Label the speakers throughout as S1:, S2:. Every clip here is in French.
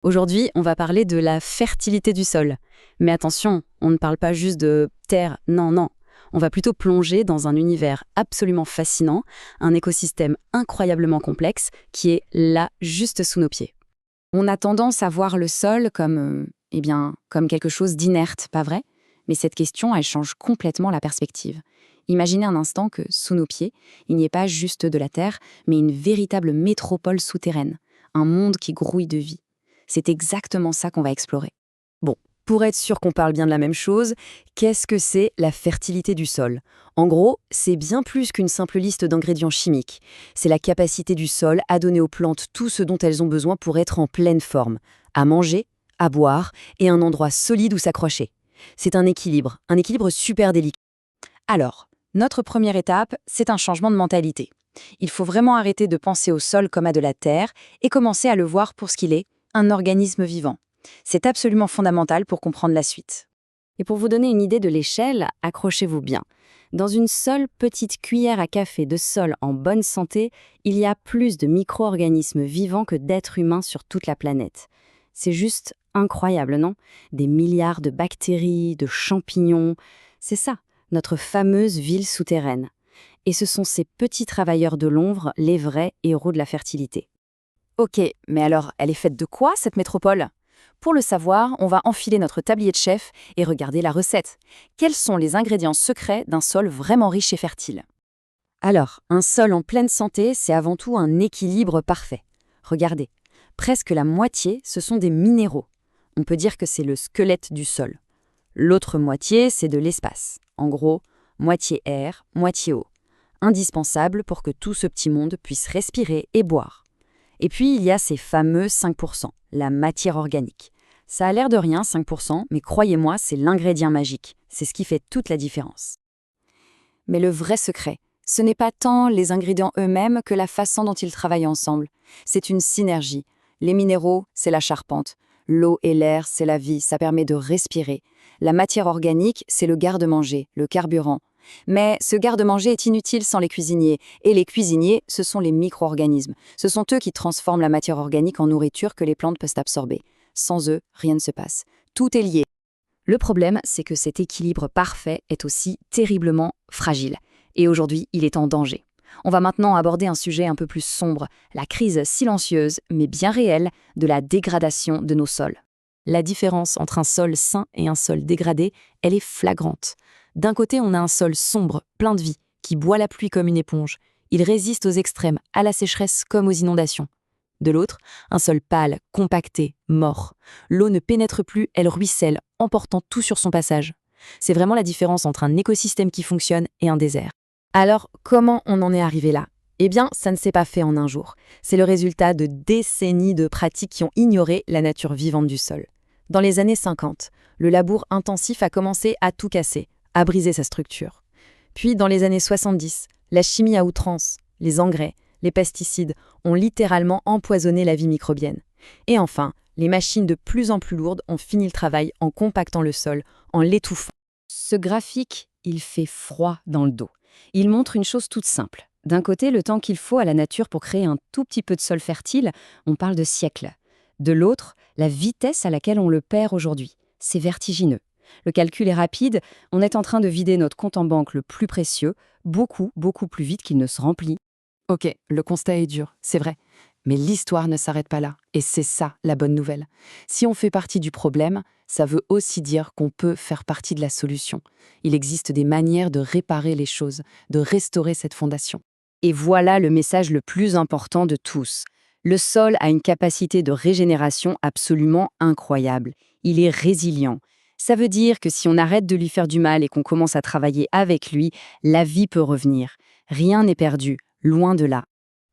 S1: Aujourd'hui, on va parler de la fertilité du sol. Mais attention, on ne parle pas juste de terre, non, non. On va plutôt plonger dans un univers absolument fascinant, un écosystème incroyablement complexe qui est là, juste sous nos pieds. On a tendance à voir le sol comme quelque chose d'inerte, pas vrai? Mais cette question, elle change complètement la perspective. Imaginez un instant que, sous nos pieds, il n'y ait pas juste de la terre, mais une véritable métropole souterraine, un monde qui grouille de vie. C'est exactement ça qu'on va explorer. Bon, pour être sûr qu'on parle bien de la même chose, qu'est-ce que c'est la fertilité du sol? En gros, c'est bien plus qu'une simple liste d'ingrédients chimiques. C'est la capacité du sol à donner aux plantes tout ce dont elles ont besoin pour être en pleine forme, à manger, à boire et un endroit solide où s'accrocher. C'est un équilibre super délicat. Alors, notre première étape, c'est un changement de mentalité. Il faut vraiment arrêter de penser au sol comme à de la terre et commencer à le voir pour ce qu'il est, un organisme vivant. C'est absolument fondamental pour comprendre la suite. Et pour vous donner une idée de l'échelle, accrochez-vous bien. Dans une seule petite cuillère à café de sol en bonne santé, il y a plus de micro-organismes vivants que d'êtres humains sur toute la planète. C'est juste incroyable, non? Des milliards de bactéries, de champignons. C'est ça, notre fameuse ville souterraine. Et ce sont ces petits travailleurs de l'ombre, les vrais héros de la fertilité. Ok, mais alors, elle est faite de quoi, cette métropole? Pour le savoir, on va enfiler notre tablier de chef et regarder la recette. Quels sont les ingrédients secrets d'un sol vraiment riche et fertile? Alors, un sol en pleine santé, c'est avant tout un équilibre parfait. Regardez, presque la moitié, ce sont des minéraux. On peut dire que c'est le squelette du sol. L'autre moitié, c'est de l'espace. En gros, moitié air, moitié eau. Indispensable pour que tout ce petit monde puisse respirer et boire. Et puis, il y a ces fameux 5%, la matière organique. Ça a l'air de rien, 5%, mais croyez-moi, c'est l'ingrédient magique. C'est ce qui fait toute la différence. Mais le vrai secret, ce n'est pas tant les ingrédients eux-mêmes que la façon dont ils travaillent ensemble. C'est une synergie. Les minéraux, c'est la charpente. L'eau et l'air, c'est la vie, ça permet de respirer. La matière organique, c'est le garde-manger, le carburant. Mais ce garde-manger est inutile sans les cuisiniers. Et les cuisiniers, ce sont les micro-organismes. Ce sont eux qui transforment la matière organique en nourriture que les plantes peuvent absorber. Sans eux, rien ne se passe. Tout est lié. Le problème, c'est que cet équilibre parfait est aussi terriblement fragile. Et aujourd'hui, il est en danger. On va maintenant aborder un sujet un peu plus sombre, la crise silencieuse, mais bien réelle, de la dégradation de nos sols. La différence entre un sol sain et un sol dégradé, elle est flagrante. D'un côté, on a un sol sombre, plein de vie, qui boit la pluie comme une éponge. Il résiste aux extrêmes, à la sécheresse comme aux inondations. De l'autre, un sol pâle, compacté, mort. L'eau ne pénètre plus, elle ruisselle, emportant tout sur son passage. C'est vraiment la différence entre un écosystème qui fonctionne et un désert. Alors, comment on en est arrivé là? Eh bien, ça ne s'est pas fait en un jour. C'est le résultat de décennies de pratiques qui ont ignoré la nature vivante du sol. Dans les années 50, le labour intensif a commencé à tout casser, à briser sa structure. Puis, dans les années 70, la chimie à outrance, les engrais, les pesticides ont littéralement empoisonné la vie microbienne. Et enfin, les machines de plus en plus lourdes ont fini le travail en compactant le sol, en l'étouffant. Ce graphique, il fait froid dans le dos. Il montre une chose toute simple. D'un côté, le temps qu'il faut à la nature pour créer un tout petit peu de sol fertile, on parle de siècles. De l'autre, la vitesse à laquelle on le perd aujourd'hui. C'est vertigineux. Le calcul est rapide, on est en train de vider notre compte en banque le plus précieux, beaucoup plus vite qu'il ne se remplit. Ok, le constat est dur, c'est vrai. Mais l'histoire ne s'arrête pas là. Et c'est ça la bonne nouvelle. Si on fait partie du problème, ça veut aussi dire qu'on peut faire partie de la solution. Il existe des manières de réparer les choses, de restaurer cette fondation. Et voilà le message le plus important de tous. Le sol a une capacité de régénération absolument incroyable. Il est résilient. Ça veut dire que si on arrête de lui faire du mal et qu'on commence à travailler avec lui, la vie peut revenir. Rien n'est perdu, loin de là.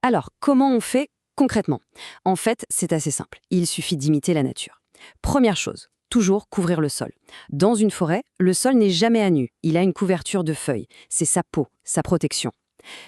S1: Alors, comment on fait concrètement? En fait, c'est assez simple. Il suffit d'imiter la nature. Première chose, toujours couvrir le sol. Dans une forêt, le sol n'est jamais à nu. Il a une couverture de feuilles. C'est sa peau, sa protection.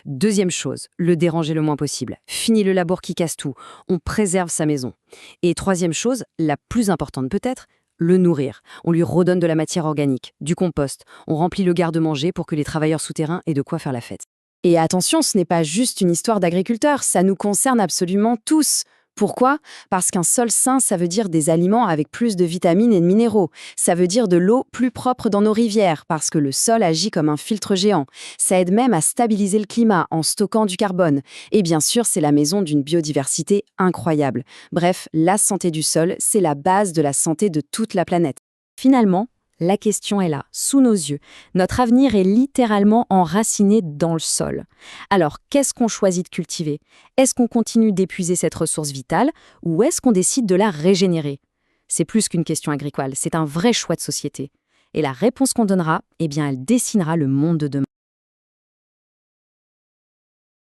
S1: Deuxième chose, le déranger le moins possible. Fini le labour qui casse tout. On préserve sa maison. Et troisième chose, la plus importante peut-être, le nourrir. On lui redonne de la matière organique, du compost. On remplit le garde-manger pour que les travailleurs souterrains aient de quoi faire la fête. Et attention, ce n'est pas juste une histoire d'agriculteurs, ça nous concerne absolument tous. Pourquoi? Parce qu'un sol sain, ça veut dire des aliments avec plus de vitamines et de minéraux. Ça veut dire de l'eau plus propre dans nos rivières, parce que le sol agit comme un filtre géant. Ça aide même à stabiliser le climat en stockant du carbone. Et bien sûr, c'est la maison d'une biodiversité incroyable. Bref, la santé du sol, c'est la base de la santé de toute la planète. Finalement, la question est là, sous nos yeux. Notre avenir est littéralement enraciné dans le sol. Alors, qu'est-ce qu'on choisit de cultiver? Est-ce qu'on continue d'épuiser cette ressource vitale ou est-ce qu'on décide de la régénérer? C'est plus qu'une question agricole, c'est un vrai choix de société. Et la réponse qu'on donnera, eh bien, elle dessinera le monde de demain.